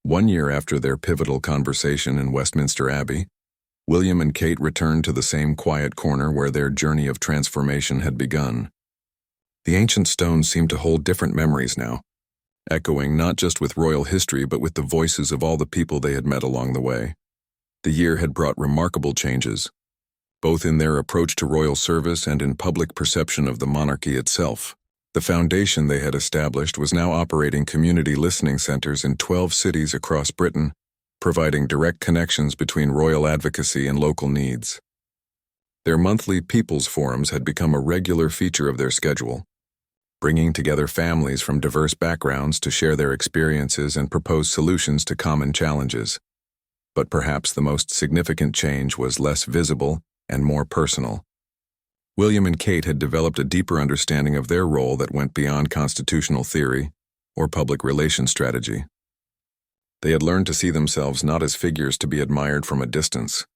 1 year after their pivotal conversation in Westminster Abbey, William and Kate returned to the same quiet corner where their journey of transformation had begun. The ancient stones seemed to hold different memories now, echoing not just with royal history but with the voices of all the people they had met along the way. The year had brought remarkable changes, both in their approach to royal service and in public perception of the monarchy itself. The foundation they had established was now operating community listening centers in 12 cities across Britain, providing direct connections between royal advocacy and local needs. Their monthly People's Forums had become a regular feature of their schedule, bringing together families from diverse backgrounds to share their experiences and propose solutions to common challenges. But perhaps the most significant change was less visible and more personal. William and Kate had developed a deeper understanding of their role that went beyond constitutional theory or public relations strategy. They had learned to see themselves not as figures to be admired from a distance,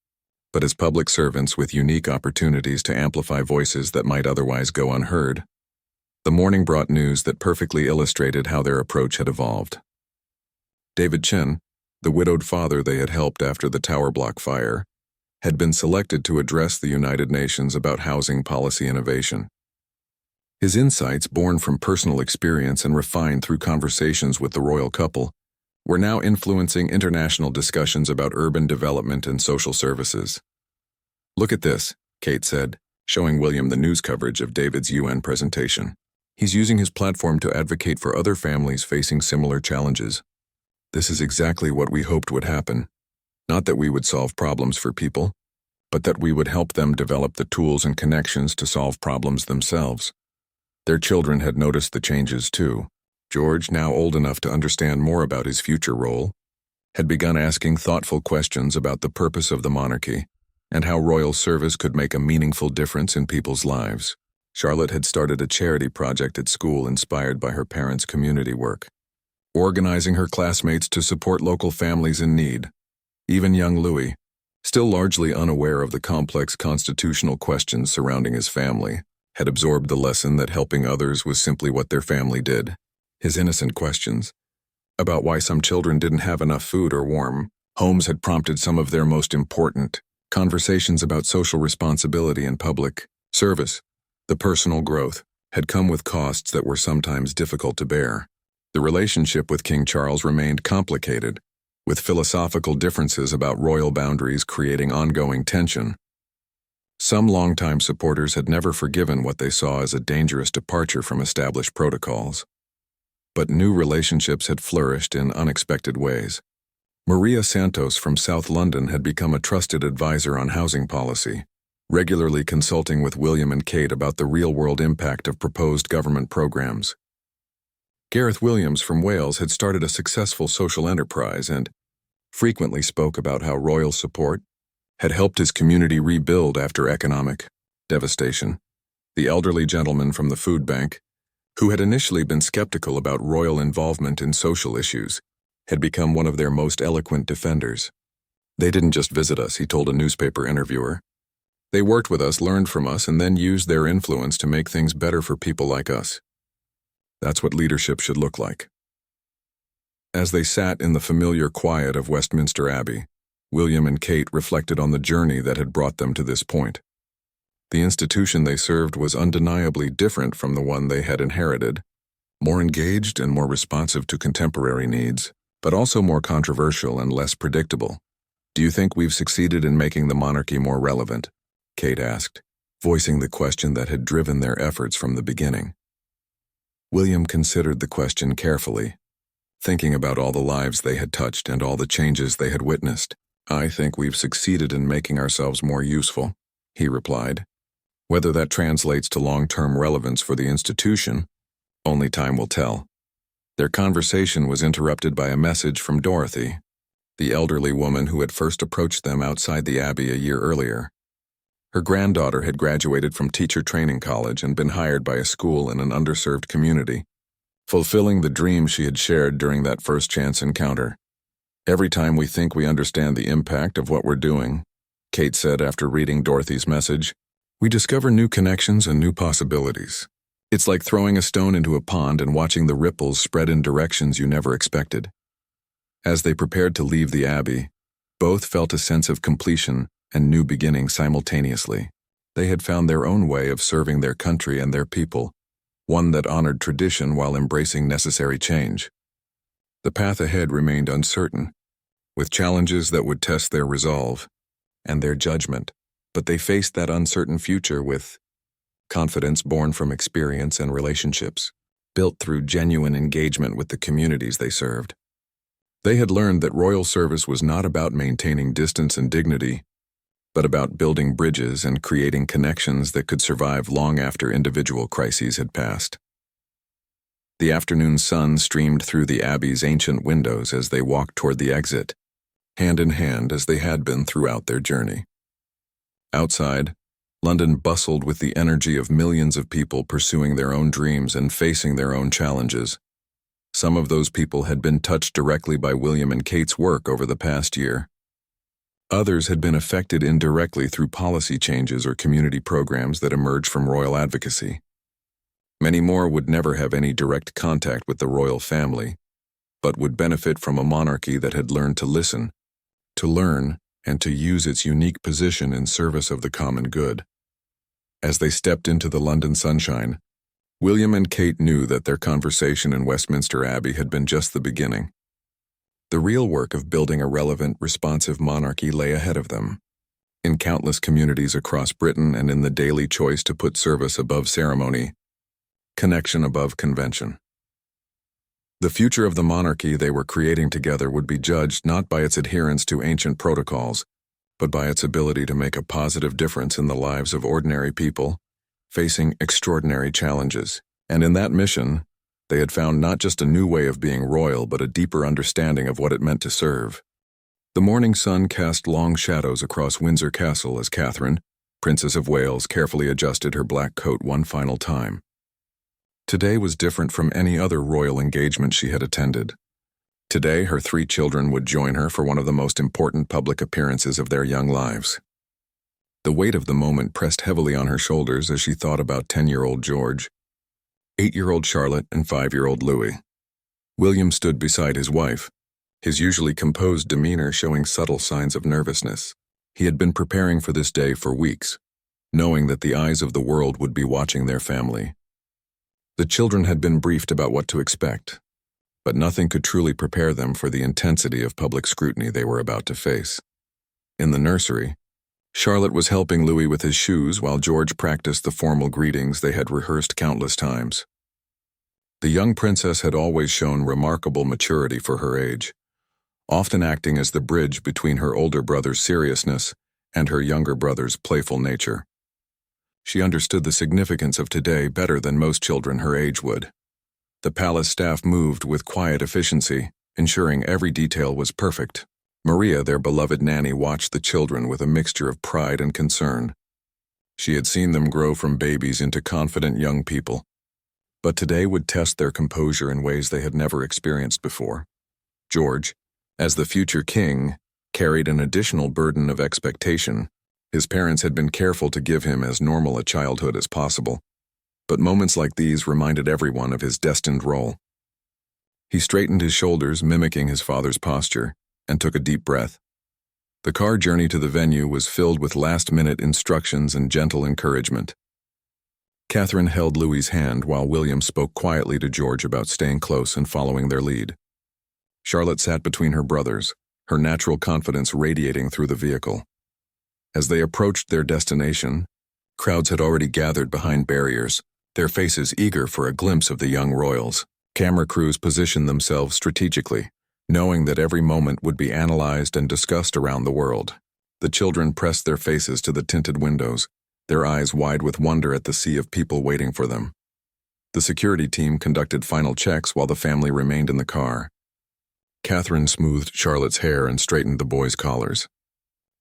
but as public servants with unique opportunities to amplify voices that might otherwise go unheard. The morning brought news that perfectly illustrated how their approach had evolved. David Chin, the widowed father they had helped after the Tower Block fire, had been selected to address the United Nations about housing policy innovation. His insights, born from personal experience and refined through conversations with the royal couple, were now influencing international discussions about urban development and social services. "Look at this," Kate said, showing William the news coverage of David's UN presentation. "He's using his platform to advocate for other families facing similar challenges. This is exactly what we hoped would happen. Not that we would solve problems for people, but that we would help them develop the tools and connections to solve problems themselves." Their children had noticed the changes too. George, now old enough to understand more about his future role, had begun asking thoughtful questions about the purpose of the monarchy and how royal service could make a meaningful difference in people's lives. Charlotte had started a charity project at school inspired by her parents' community work, organizing her classmates to support local families in need. Even young Louis, still largely unaware of the complex constitutional questions surrounding his family, had absorbed the lesson that helping others was simply what their family did. His innocent questions about why some children didn't have enough food or warm homes had prompted some of their most important conversations about social responsibility and public service. The personal growth had come with costs that were sometimes difficult to bear. The relationship with King Charles remained complicated, with philosophical differences about royal boundaries creating ongoing tension. Some longtime supporters had never forgiven what they saw as a dangerous departure from established protocols. But new relationships had flourished in unexpected ways. Maria Santos from South London had become a trusted advisor on housing policy, regularly consulting with William and Kate about the real-world impact of proposed government programs. Gareth Williams from Wales had started a successful social enterprise and frequently spoke about how royal support had helped his community rebuild after economic devastation. The elderly gentleman from the food bank, who had initially been skeptical about royal involvement in social issues, had become one of their most eloquent defenders. "They didn't just visit us," he told a newspaper interviewer. "They worked with us, learned from us, and then used their influence to make things better for people like us. That's what leadership should look like." As they sat in the familiar quiet of Westminster Abbey, William and Kate reflected on the journey that had brought them to this point. The institution they served was undeniably different from the one they had inherited, more engaged and more responsive to contemporary needs, but also more controversial and less predictable. "Do you think we've succeeded in making the monarchy more relevant?" Kate asked, voicing the question that had driven their efforts from the beginning. William considered the question carefully, thinking about all the lives they had touched and all the changes they had witnessed. "I think we've succeeded in making ourselves more useful," he replied. "Whether that translates to long-term relevance for the institution, only time will tell." Their conversation was interrupted by a message from Dorothy, the elderly woman who had first approached them outside the Abbey a year earlier. Her granddaughter had graduated from teacher training college and been hired by a school in an underserved community, fulfilling the dream she had shared during that first chance encounter. "Every time we think we understand the impact of what we're doing," Kate said after reading Dorothy's message, "we discover new connections and new possibilities. It's like throwing a stone into a pond and watching the ripples spread in directions you never expected." As they prepared to leave the abbey, both felt a sense of completion and new beginning simultaneously. They had found their own way of serving their country and their people, one that honored tradition while embracing necessary change. The path ahead remained uncertain, with challenges that would test their resolve and their judgment, but they faced that uncertain future with confidence born from experience and relationships, built through genuine engagement with the communities they served. They had learned that royal service was not about maintaining distance and dignity, but about building bridges and creating connections that could survive long after individual crises had passed. The afternoon sun streamed through the abbey's ancient windows as they walked toward the exit, hand in hand as they had been throughout their journey. Outside, London bustled with the energy of millions of people pursuing their own dreams and facing their own challenges. Some of those people had been touched directly by William and Kate's work over the past year. Others had been affected indirectly through policy changes or community programs that emerged from royal advocacy. Many more would never have any direct contact with the royal family, but would benefit from a monarchy that had learned to listen, to learn, and to use its unique position in service of the common good. As they stepped into the London sunshine, William and Kate knew that their conversation in Westminster Abbey had been just the beginning. The real work of building a relevant, responsive monarchy lay ahead of them, in countless communities across Britain and in the daily choice to put service above ceremony, connection above convention. The future of the monarchy they were creating together would be judged not by its adherence to ancient protocols, but by its ability to make a positive difference in the lives of ordinary people facing extraordinary challenges. And in that mission, they had found not just a new way of being royal, but a deeper understanding of what it meant to serve. The morning sun cast long shadows across Windsor Castle as Catherine, Princess of Wales, carefully adjusted her black coat one final time. Today was different from any other royal engagement she had attended. Today, her 3 children would join her for one of the most important public appearances of their young lives. The weight of the moment pressed heavily on her shoulders as she thought about 10-year-old George, 8-year-old Charlotte, and 5-year-old Louis. William stood beside his wife, his usually composed demeanor showing subtle signs of nervousness. He had been preparing for this day for weeks, knowing that the eyes of the world would be watching their family. The children had been briefed about what to expect, but nothing could truly prepare them for the intensity of public scrutiny they were about to face. In the nursery, Charlotte was helping Louis with his shoes while George practiced the formal greetings they had rehearsed countless times. The young princess had always shown remarkable maturity for her age, often acting as the bridge between her older brother's seriousness and her younger brother's playful nature. She understood the significance of today better than most children her age would. The palace staff moved with quiet efficiency, ensuring every detail was perfect. Maria, their beloved nanny, watched the children with a mixture of pride and concern. She had seen them grow from babies into confident young people, but today would test their composure in ways they had never experienced before. George, as the future king, carried an additional burden of expectation. His parents had been careful to give him as normal a childhood as possible, but moments like these reminded everyone of his destined role. He straightened his shoulders, mimicking his father's posture, and took a deep breath. The car journey to the venue was filled with last-minute instructions and gentle encouragement. Catherine held Louis's hand while William spoke quietly to George about staying close and following their lead. Charlotte sat between her brothers, her natural confidence radiating through the vehicle. As they approached their destination, crowds had already gathered behind barriers, their faces eager for a glimpse of the young royals. Camera crews positioned themselves strategically, knowing that every moment would be analyzed and discussed around the world. The children pressed their faces to the tinted windows, their eyes wide with wonder at the sea of people waiting for them. The security team conducted final checks while the family remained in the car. Catherine smoothed Charlotte's hair and straightened the boys' collars.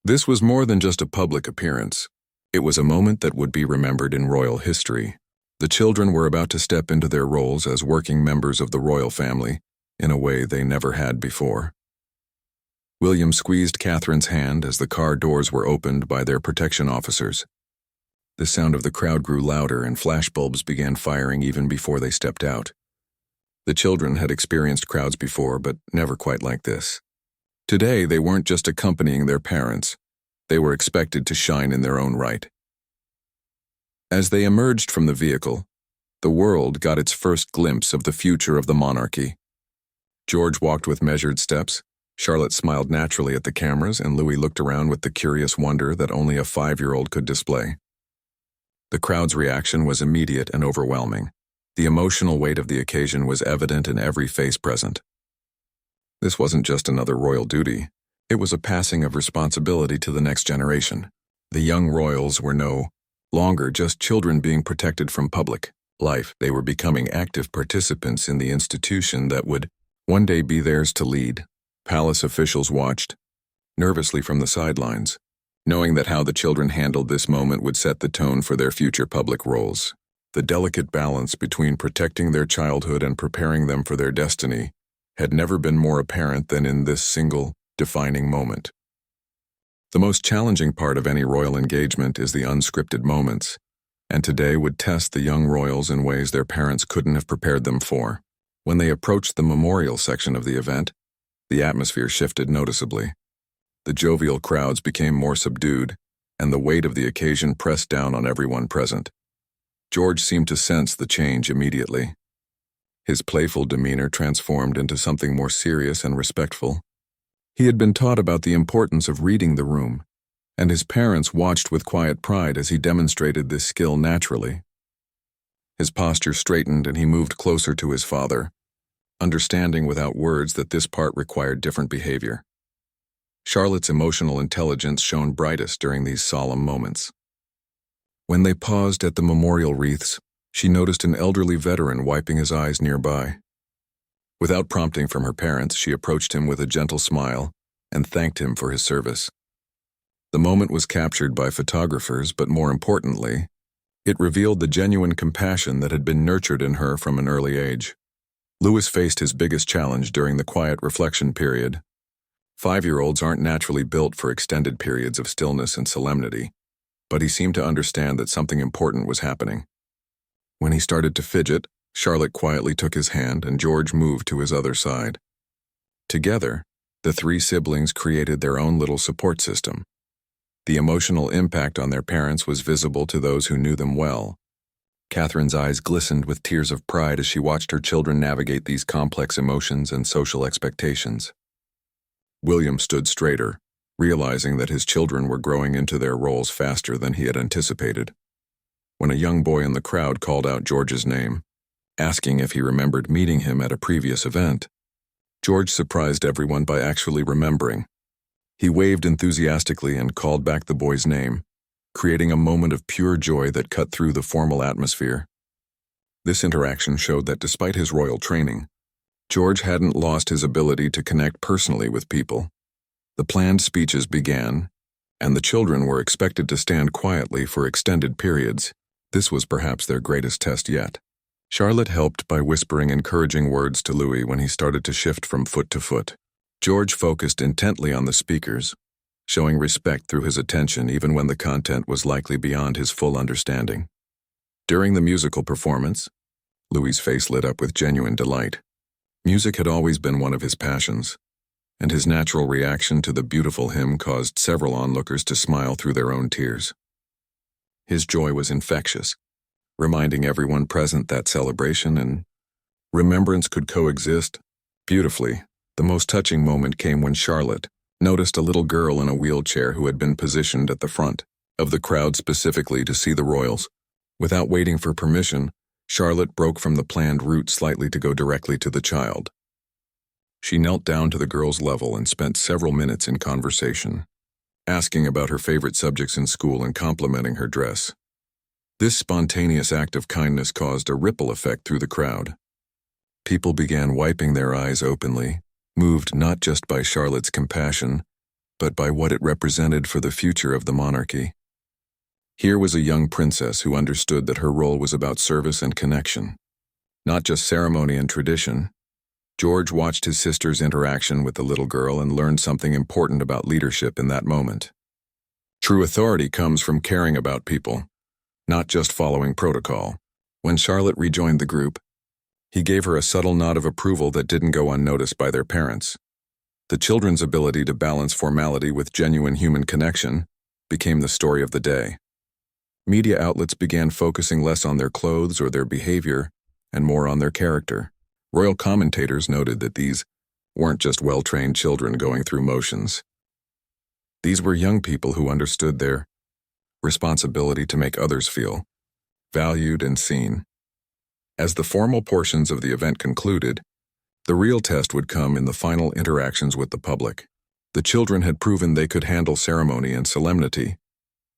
This was more than just a public appearance. It was a moment that would be remembered in royal history. The children were about to step into their roles as working members of the royal family in a way they never had before. William squeezed Catherine's hand as the car doors were opened by their protection officers. The sound of the crowd grew louder and flashbulbs began firing even before they stepped out. The children had experienced crowds before, but never quite like this. Today, they weren't just accompanying their parents. They were expected to shine in their own right. As they emerged from the vehicle, the world got its first glimpse of the future of the monarchy. George walked with measured steps, Charlotte smiled naturally at the cameras, and Louis looked around with the curious wonder that only a 5-year-old could display. The crowd's reaction was immediate and overwhelming. The emotional weight of the occasion was evident in every face present. This wasn't just another royal duty. It was a passing of responsibility to the next generation. The young royals were no longer just children being protected from public life. They were becoming active participants in the institution that would one day be theirs to lead. Palace officials watched nervously from the sidelines, knowing that how the children handled this moment would set the tone for their future public roles. The delicate balance between protecting their childhood and preparing them for their destiny had never been more apparent than in this single, defining moment. The most challenging part of any royal engagement is the unscripted moments, and today would test the young royals in ways their parents couldn't have prepared them for. When they approached the memorial section of the event, the atmosphere shifted noticeably. The jovial crowds became more subdued, and the weight of the occasion pressed down on everyone present. George seemed to sense the change immediately. His playful demeanor transformed into something more serious and respectful. He had been taught about the importance of reading the room, and his parents watched with quiet pride as he demonstrated this skill naturally. His posture straightened and he moved closer to his father, understanding without words that this part required different behavior. Charlotte's emotional intelligence shone brightest during these solemn moments. When they paused at the memorial wreaths, she noticed an elderly veteran wiping his eyes nearby. Without prompting from her parents, she approached him with a gentle smile and thanked him for his service. The moment was captured by photographers, but more importantly, it revealed the genuine compassion that had been nurtured in her from an early age. Louis faced his biggest challenge during the quiet reflection period. 5-year-olds aren't naturally built for extended periods of stillness and solemnity, but he seemed to understand that something important was happening. When he started to fidget, Charlotte quietly took his hand and George moved to his other side. Together, the 3 siblings created their own little support system. The emotional impact on their parents was visible to those who knew them well. Catherine's eyes glistened with tears of pride as she watched her children navigate these complex emotions and social expectations. William stood straighter, realizing that his children were growing into their roles faster than he had anticipated. When a young boy in the crowd called out George's name, asking if he remembered meeting him at a previous event, George surprised everyone by actually remembering. He waved enthusiastically and called back the boy's name, creating a moment of pure joy that cut through the formal atmosphere. This interaction showed that despite his royal training, George hadn't lost his ability to connect personally with people. The planned speeches began, and the children were expected to stand quietly for extended periods. This was perhaps their greatest test yet. Charlotte helped by whispering encouraging words to Louis when he started to shift from foot to foot. George focused intently on the speakers, showing respect through his attention even when the content was likely beyond his full understanding. During the musical performance, Louis's face lit up with genuine delight. Music had always been one of his passions, and his natural reaction to the beautiful hymn caused several onlookers to smile through their own tears. His joy was infectious, reminding everyone present that celebration and remembrance could coexist beautifully. The most touching moment came when Charlotte noticed a little girl in a wheelchair who had been positioned at the front of the crowd specifically to see the royals. Without waiting for permission, Charlotte broke from the planned route slightly to go directly to the child. She knelt down to the girl's level and spent several minutes in conversation, asking about her favorite subjects in school and complimenting her dress. This spontaneous act of kindness caused a ripple effect through the crowd. People began wiping their eyes openly, moved not just by Charlotte's compassion, but by what it represented for the future of the monarchy. Here was a young princess who understood that her role was about service and connection, not just ceremony and tradition. George watched his sister's interaction with the little girl and learned something important about leadership in that moment. True authority comes from caring about people, not just following protocol. When Charlotte rejoined the group, He gave her a subtle nod of approval that didn't go unnoticed by their parents. The children's ability to balance formality with genuine human connection became the story of the day. Media outlets began focusing less on their clothes or their behavior and more on their character. Royal commentators noted that these weren't just well-trained children going through motions. These were young people who understood their responsibility to make others feel valued and seen. As the formal portions of the event concluded, the real test would come in the final interactions with the public. The children had proven they could handle ceremony and solemnity,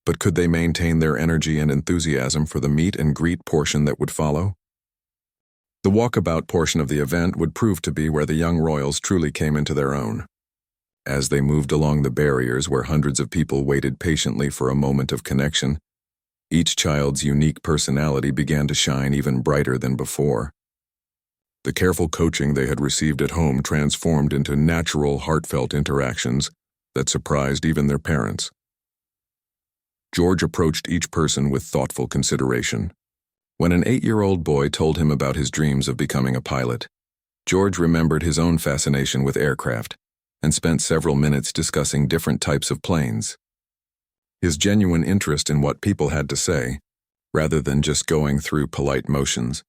but could they maintain their energy and enthusiasm for the meet and greet portion that would follow? The walkabout portion of the event would prove to be where the young royals truly came into their own. As they moved along the barriers where hundreds of people waited patiently for a moment of connection, each child's unique personality began to shine even brighter than before. The careful coaching they had received at home transformed into natural, heartfelt interactions that surprised even their parents. George approached each person with thoughtful consideration. When an 8-year-old boy told him about his dreams of becoming a pilot, George remembered his own fascination with aircraft and spent several minutes discussing different types of planes. His genuine interest in what people had to say, rather than just going through polite motions,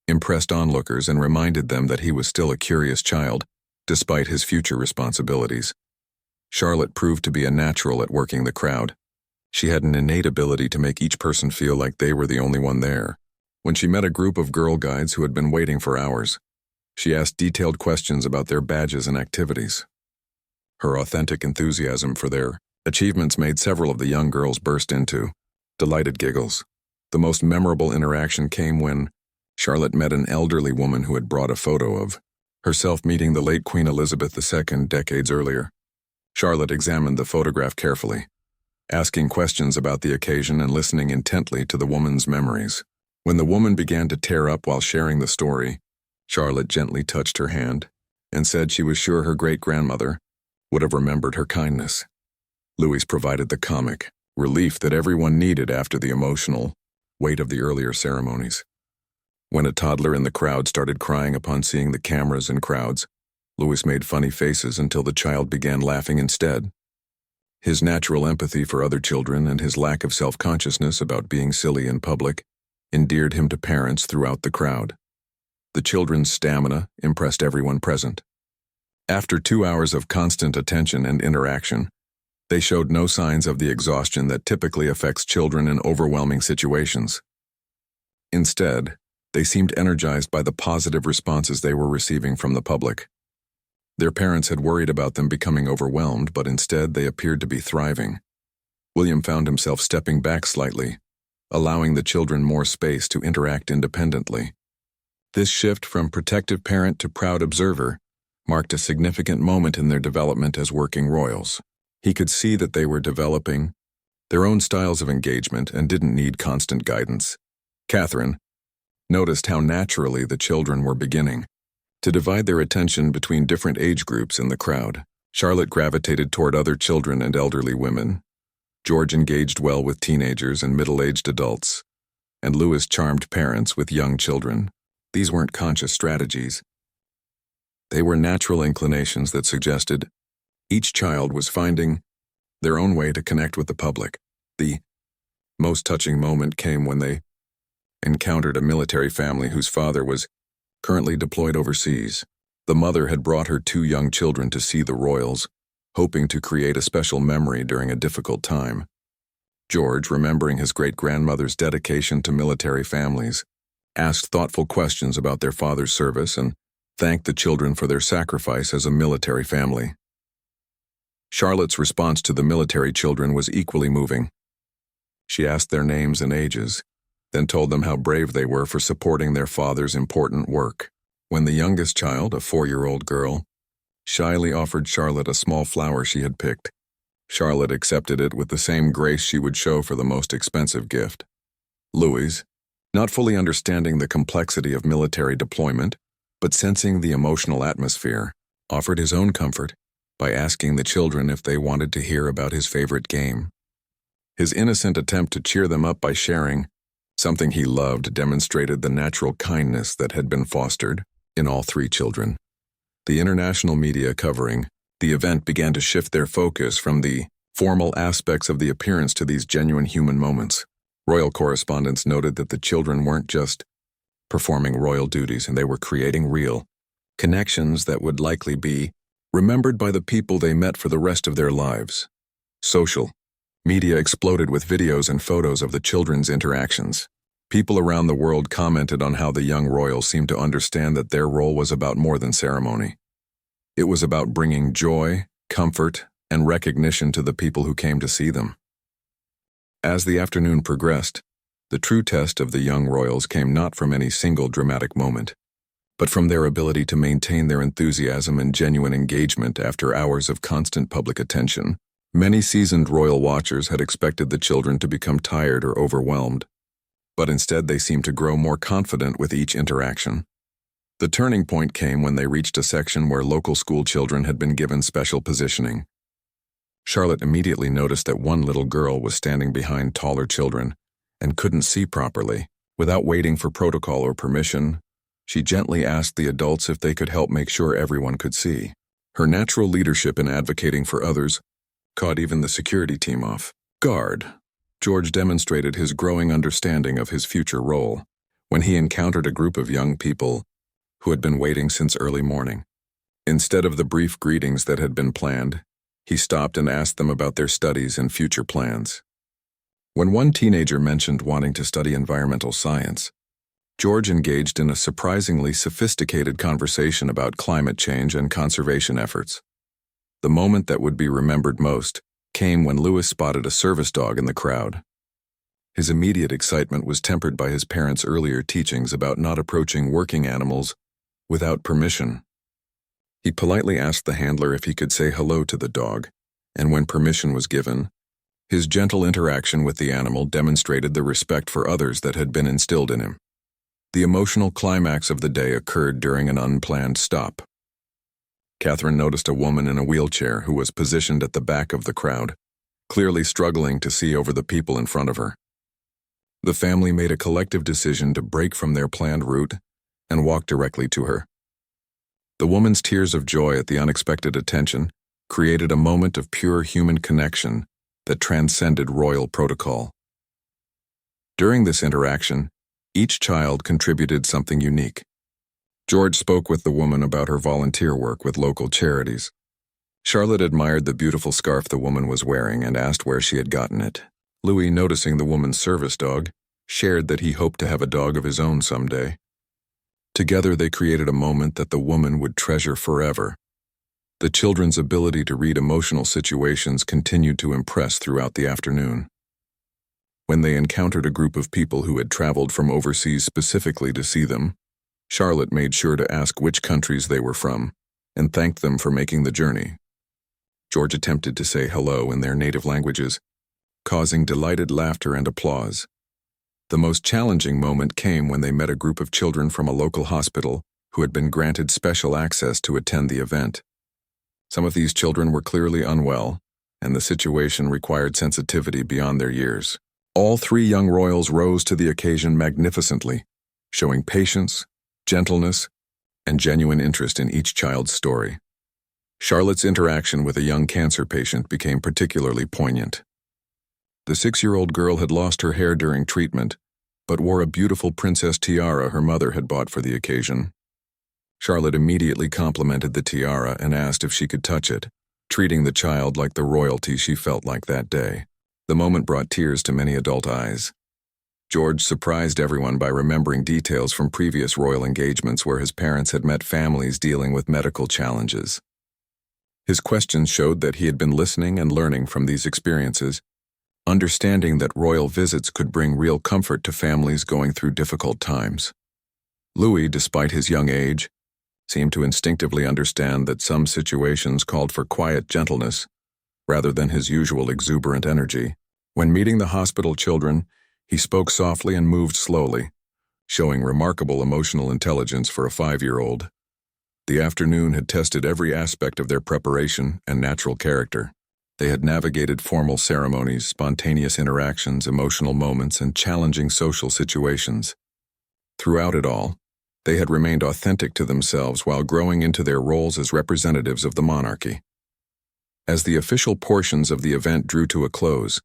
impressed onlookers and reminded them that he was still a curious child, despite his future responsibilities. Charlotte proved to be a natural at working the crowd. She had an innate ability to make each person feel like they were the only one there. When she met a group of girl guides who had been waiting for hours, she asked detailed questions about their badges and activities. Her authentic enthusiasm for their achievements made several of the young girls burst into delighted giggles. The most memorable interaction came when Charlotte met an elderly woman who had brought a photo of herself meeting the late Queen Elizabeth II decades earlier. Charlotte examined the photograph carefully, asking questions about the occasion and listening intently to the woman's memories. When the woman began to tear up while sharing the story, Charlotte gently touched her hand and said she was sure her great-grandmother would have remembered her kindness. Louis provided the comic relief that everyone needed after the emotional weight of the earlier ceremonies. When a toddler in the crowd started crying upon seeing the cameras and crowds, Louis made funny faces until the child began laughing instead. His natural empathy for other children and his lack of self-consciousness about being silly in public endeared him to parents throughout the crowd. The children's stamina impressed everyone present. After 2 hours of constant attention and interaction, they showed no signs of the exhaustion that typically affects children in overwhelming situations. Instead, they seemed energized by the positive responses they were receiving from the public. Their parents had worried about them becoming overwhelmed, but instead they appeared to be thriving. William found himself stepping back slightly, allowing the children more space to interact independently. This shift from protective parent to proud observer marked a significant moment in their development as working royals. He could see that they were developing their own styles of engagement and didn't need constant guidance. Catherine noticed how naturally the children were beginning to divide their attention between different age groups in the crowd. Charlotte gravitated toward other children and elderly women. George engaged well with teenagers and middle-aged adults, and Louis charmed parents with young children. These weren't conscious strategies. They were natural inclinations that suggested each child was finding their own way to connect with the public. The most touching moment came when they encountered a military family whose father was currently deployed overseas. The mother had brought her 2 young children to see the royals, hoping to create a special memory during a difficult time. George, remembering his great-grandmother's dedication to military families, asked thoughtful questions about their father's service and thanked the children for their sacrifice as a military family. Charlotte's response to the military children was equally moving. She asked their names and ages, then told them how brave they were for supporting their father's important work. When the youngest child, a 4-year-old girl, shyly offered Charlotte a small flower she had picked, Charlotte accepted it with the same grace she would show for the most expensive gift. Louis, not fully understanding the complexity of military deployment, but sensing the emotional atmosphere, offered his own comfort by asking the children if they wanted to hear about his favorite game. His innocent attempt to cheer them up by sharing Something he loved demonstrated the natural kindness that had been fostered in all three children. The international media covering the event began to shift their focus from the formal aspects of the appearance to these genuine human moments. Royal correspondents noted that the children weren't just performing royal duties, and they were creating real connections that would likely be remembered by the people they met for the rest of their lives. Social media exploded with videos and photos of the children's interactions. People around the world commented on how the young royals seemed to understand that their role was about more than ceremony. It was about bringing joy, comfort, and recognition to the people who came to see them. As the afternoon progressed, the true test of the young royals came not from any single dramatic moment, but from their ability to maintain their enthusiasm and genuine engagement after hours of constant public attention. Many seasoned royal watchers had expected the children to become tired or overwhelmed, but instead they seemed to grow more confident with each interaction. The turning point came when they reached a section where local school children had been given special positioning. Charlotte immediately noticed that one little girl was standing behind taller children and couldn't see properly. Without waiting for protocol or permission, she gently asked the adults if they could help make sure everyone could see. Her natural leadership in advocating for others caught even the security team off guard. George demonstrated his growing understanding of his future role when he encountered a group of young people who had been waiting since early morning. Instead of the brief greetings that had been planned, he stopped and asked them about their studies and future plans. When one teenager mentioned wanting to study environmental science, George engaged in a surprisingly sophisticated conversation about climate change and conservation efforts. The moment that would be remembered most came when Louis spotted a service dog in the crowd. His immediate excitement was tempered by his parents' earlier teachings about not approaching working animals without permission. He politely asked the handler if he could say hello to the dog, and when permission was given, his gentle interaction with the animal demonstrated the respect for others that had been instilled in him. The emotional climax of the day occurred during an unplanned stop. Catherine noticed a woman in a wheelchair who was positioned at the back of the crowd, clearly struggling to see over the people in front of her. The family made a collective decision to break from their planned route and walk directly to her. The woman's tears of joy at the unexpected attention created a moment of pure human connection that transcended royal protocol. During this interaction, each child contributed something unique. George spoke with the woman about her volunteer work with local charities. Charlotte admired the beautiful scarf the woman was wearing and asked where she had gotten it. Louis, noticing the woman's service dog, shared that he hoped to have a dog of his own someday. Together they created a moment that the woman would treasure forever. The children's ability to read emotional situations continued to impress throughout the afternoon. When they encountered a group of people who had traveled from overseas specifically to see them, Charlotte made sure to ask which countries they were from and thanked them for making the journey. George attempted to say hello in their native languages, causing delighted laughter and applause. The most challenging moment came when they met a group of children from a local hospital who had been granted special access to attend the event. Some of these children were clearly unwell, and the situation required sensitivity beyond their years. All three young royals rose to the occasion magnificently, showing patience, gentleness, and genuine interest in each child's story. Charlotte's interaction with a young cancer patient became particularly poignant. The 6-year-old girl had lost her hair during treatment, but wore a beautiful princess tiara her mother had bought for the occasion. Charlotte immediately complimented the tiara and asked if she could touch it, treating the child like the royalty she felt like that day. The moment brought tears to many adult eyes. George surprised everyone by remembering details from previous royal engagements where his parents had met families dealing with medical challenges. His questions showed that he had been listening and learning from these experiences, understanding that royal visits could bring real comfort to families going through difficult times. Louis, despite his young age, seemed to instinctively understand that some situations called for quiet gentleness rather than his usual exuberant energy. When meeting the hospital children, he spoke softly and moved slowly, showing remarkable emotional intelligence for a 5-year-old. The afternoon had tested every aspect of their preparation and natural character. They had navigated formal ceremonies, spontaneous interactions, emotional moments, and challenging social situations. Throughout it all, they had remained authentic to themselves while growing into their roles as representatives of the monarchy. As the official portions of the event drew to a close,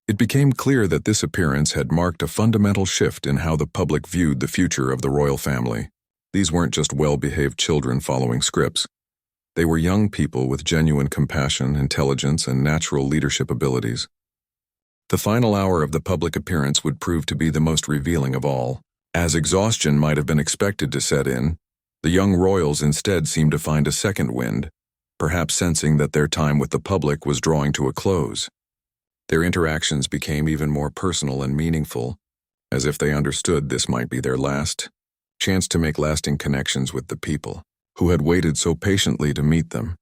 it became clear that this appearance had marked a fundamental shift in how the public viewed the future of the royal family. These weren't just well-behaved children following scripts. They were young people with genuine compassion, intelligence, and natural leadership abilities. The final hour of the public appearance would prove to be the most revealing of all. As exhaustion might have been expected to set in, the young royals instead seemed to find a second wind, perhaps sensing that their time with the public was drawing to a close. Their interactions became even more personal and meaningful, as if they understood this might be their last chance to make lasting connections with the people who had waited so patiently to meet them.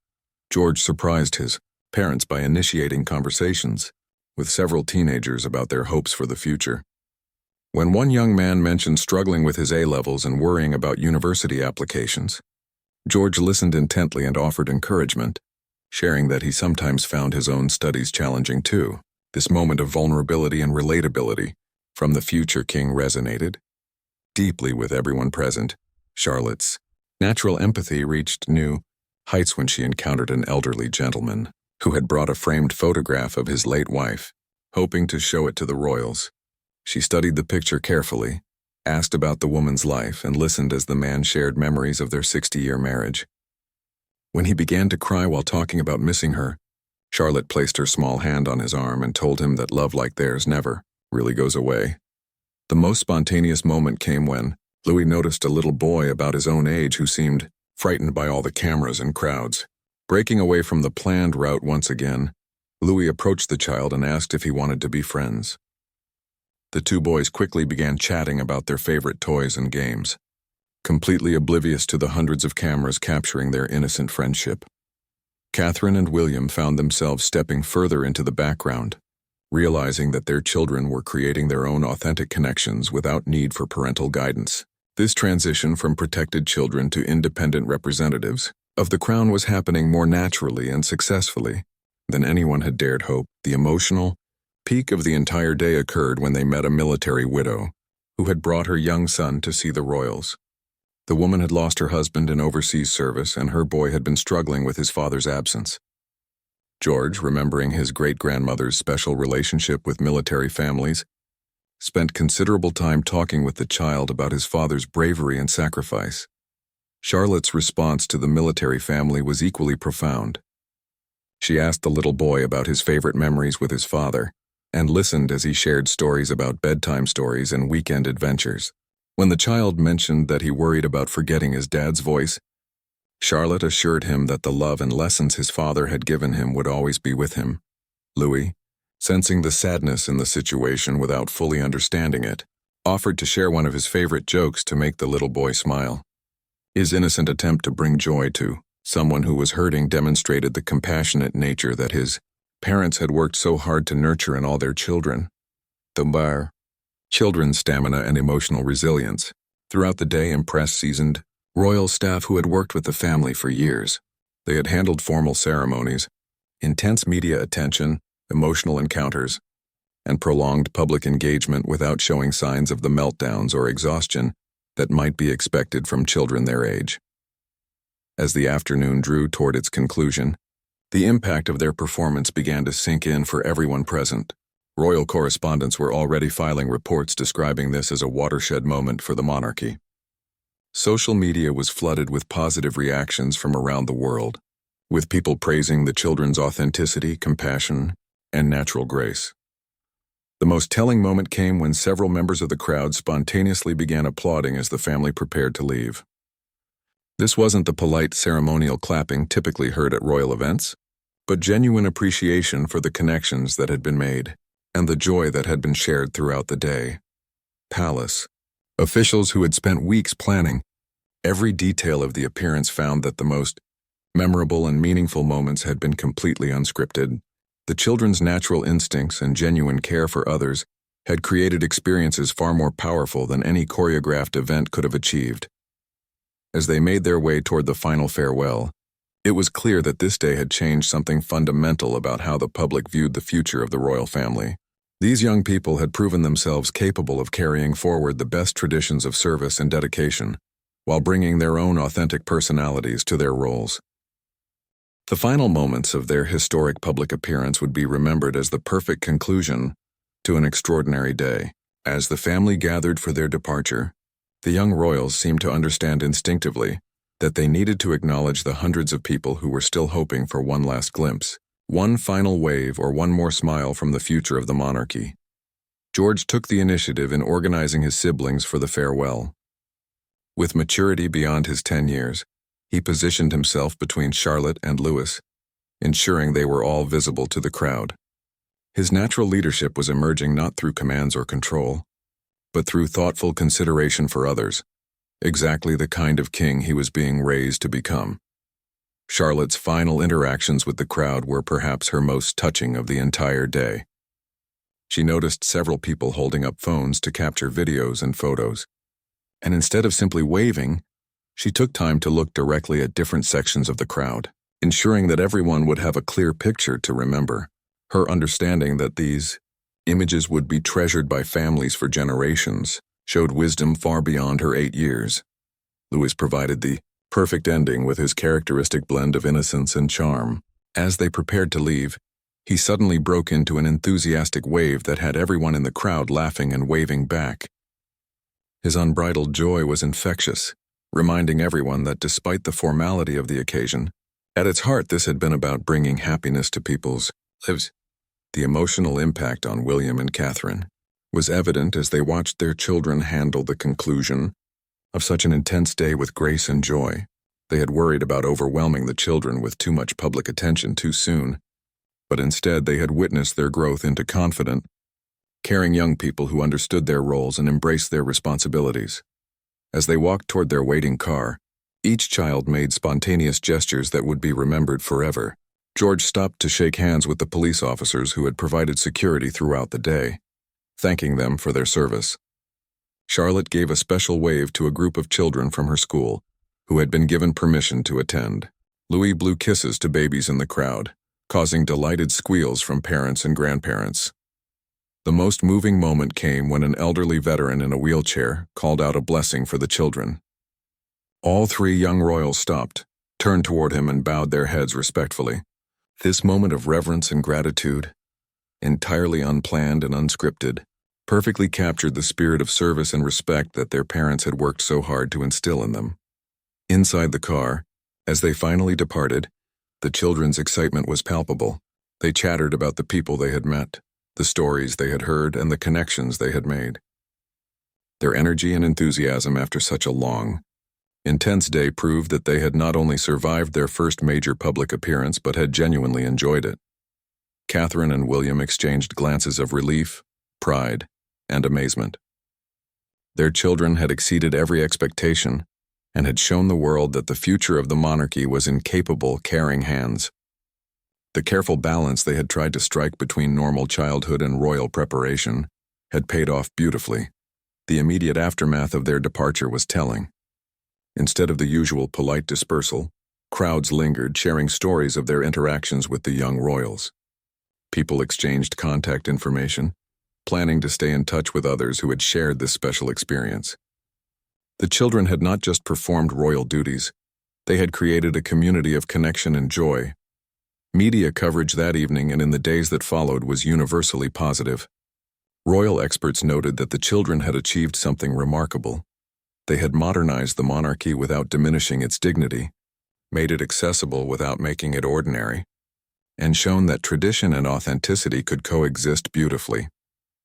George surprised his parents by initiating conversations with several teenagers about their hopes for the future. When one young man mentioned struggling with his A-levels and worrying about university applications, George listened intently and offered encouragement, sharing that he sometimes found his own studies challenging too. This moment of vulnerability and relatability from the future king resonated deeply with everyone present. Charlotte's natural empathy reached new heights when she encountered an elderly gentleman who had brought a framed photograph of his late wife, hoping to show it to the royals. She studied the picture carefully, asked about the woman's life, and listened as the man shared memories of their 60-year marriage. When he began to cry while talking about missing her, Charlotte placed her small hand on his arm and told him that love like theirs never really goes away. The most spontaneous moment came when Louis noticed a little boy about his own age who seemed frightened by all the cameras and crowds. Breaking away from the planned route once again, Louis approached the child and asked if he wanted to be friends. The two boys quickly began chatting about their favorite toys and games, completely oblivious to the hundreds of cameras capturing their innocent friendship. Catherine and William found themselves stepping further into the background, realizing that their children were creating their own authentic connections without need for parental guidance. This transition from protected children to independent representatives of the crown was happening more naturally and successfully than anyone had dared hope. The emotional peak of the entire day occurred when they met a military widow who had brought her young son to see the royals. The woman had lost her husband in overseas service, and her boy had been struggling with his father's absence. George, remembering his great-grandmother's special relationship with military families, spent considerable time talking with the child about his father's bravery and sacrifice. Charlotte's response to the military family was equally profound. She asked the little boy about his favorite memories with his father, and listened as he shared stories about bedtime stories and weekend adventures. When the child mentioned that he worried about forgetting his dad's voice, Charlotte assured him that the love and lessons his father had given him would always be with him. Louis, sensing the sadness in the situation without fully understanding it, offered to share one of his favorite jokes to make the little boy smile. His innocent attempt to bring joy to someone who was hurting demonstrated the compassionate nature that his parents had worked so hard to nurture in all their children. The children's stamina and emotional resilience throughout the day impressed seasoned royal staff who had worked with the family for years. They had handled formal ceremonies, intense media attention, emotional encounters, and prolonged public engagement without showing signs of the meltdowns or exhaustion that might be expected from children their age. As the afternoon drew toward its conclusion, the impact of their performance began to sink in for everyone present. Royal correspondents were already filing reports describing this as a watershed moment for the monarchy. Social media was flooded with positive reactions from around the world, with people praising the children's authenticity, compassion, and natural grace. The most telling moment came when several members of the crowd spontaneously began applauding as the family prepared to leave. This wasn't the polite ceremonial clapping typically heard at royal events, but genuine appreciation for the connections that had been made and the joy that had been shared throughout the day. Palace officials who had spent weeks planning every detail of the appearance found that the most memorable and meaningful moments had been completely unscripted. The children's natural instincts and genuine care for others had created experiences far more powerful than any choreographed event could have achieved. As they made their way toward the final farewell, It was clear that this day had changed something fundamental about how the public viewed the future of the royal family. These young people had proven themselves capable of carrying forward the best traditions of service and dedication, while bringing their own authentic personalities to their roles. The final moments of their historic public appearance would be remembered as the perfect conclusion to an extraordinary day. As the family gathered for their departure, the young royals seemed to understand instinctively that they needed to acknowledge the hundreds of people who were still hoping for one last glimpse, one final wave or one more smile from the future of the monarchy. George took the initiative in organizing his siblings for the farewell. With maturity beyond his 10 years, he positioned himself between Charlotte and Louis, ensuring they were all visible to the crowd. His natural leadership was emerging not through commands or control, but through thoughtful consideration for others, exactly the kind of king he was being raised to become. Charlotte's final interactions with the crowd were perhaps her most touching of the entire day. She noticed several people holding up phones to capture videos and photos, and instead of simply waving, she took time to look directly at different sections of the crowd, ensuring that everyone would have a clear picture to remember. Her understanding that these images would be treasured by families for generations showed wisdom far beyond her 8 years. Louis provided the perfect ending with his characteristic blend of innocence and charm. As they prepared to leave, he suddenly broke into an enthusiastic wave that had everyone in the crowd laughing and waving back. His unbridled joy was infectious, reminding everyone that despite the formality of the occasion, at its heart this had been about bringing happiness to people's lives. The emotional impact on William and Catherine was evident as they watched their children handle the conclusion of such an intense day with grace and joy. They had worried about overwhelming the children with too much public attention too soon, but instead they had witnessed their growth into confident, caring young people who understood their roles and embraced their responsibilities. As they walked toward their waiting car, each child made spontaneous gestures that would be remembered forever. George stopped to shake hands with the police officers who had provided security throughout the day, thanking them for their service. Charlotte gave a special wave to a group of children from her school who had been given permission to attend. Louis blew kisses to babies in the crowd, causing delighted squeals from parents and grandparents. The most moving moment came when an elderly veteran in a wheelchair called out a blessing for the children. All 3 young royals stopped, turned toward him and bowed their heads respectfully. This moment of reverence and gratitude, entirely unplanned and unscripted, perfectly captured the spirit of service and respect that their parents had worked so hard to instill in them. Inside the car, as they finally departed, the children's excitement was palpable. They chattered about the people they had met, the stories they had heard, and the connections they had made. Their energy and enthusiasm after such a long, intense day proved that they had not only survived their first major public appearance but had genuinely enjoyed it. Catherine and William exchanged glances of relief, pride, and amazement. Their children had exceeded every expectation and had shown the world that the future of the monarchy was in capable, caring hands. The careful balance they had tried to strike between normal childhood and royal preparation had paid off beautifully. The immediate aftermath of their departure was telling. Instead of the usual polite dispersal, crowds lingered, sharing stories of their interactions with the young royals. People exchanged contact information, planning to stay in touch with others who had shared this special experience. The children had not just performed royal duties, they had created a community of connection and joy. Media coverage that evening and in the days that followed was universally positive. Royal experts noted that the children had achieved something remarkable. They had modernized the monarchy without diminishing its dignity, made it accessible without making it ordinary, and shown that tradition and authenticity could coexist beautifully.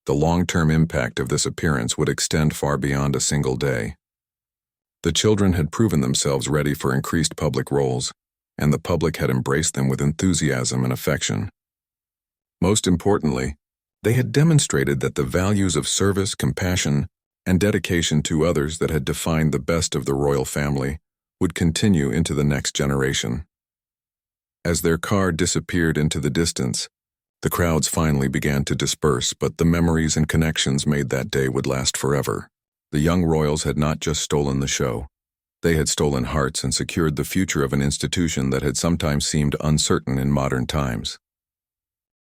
The long-term impact of this appearance would extend far beyond a single day. The children had proven themselves ready for increased public roles, and the public had embraced them with enthusiasm and affection. Most importantly, they had demonstrated that the values of service, compassion, and dedication to others that had defined the best of the royal family would continue into the next generation. As their car disappeared into the distance, the crowds finally began to disperse, but the memories and connections made that day would last forever. The young royals had not just stolen the show. They had stolen hearts and secured the future of an institution that had sometimes seemed uncertain in modern times.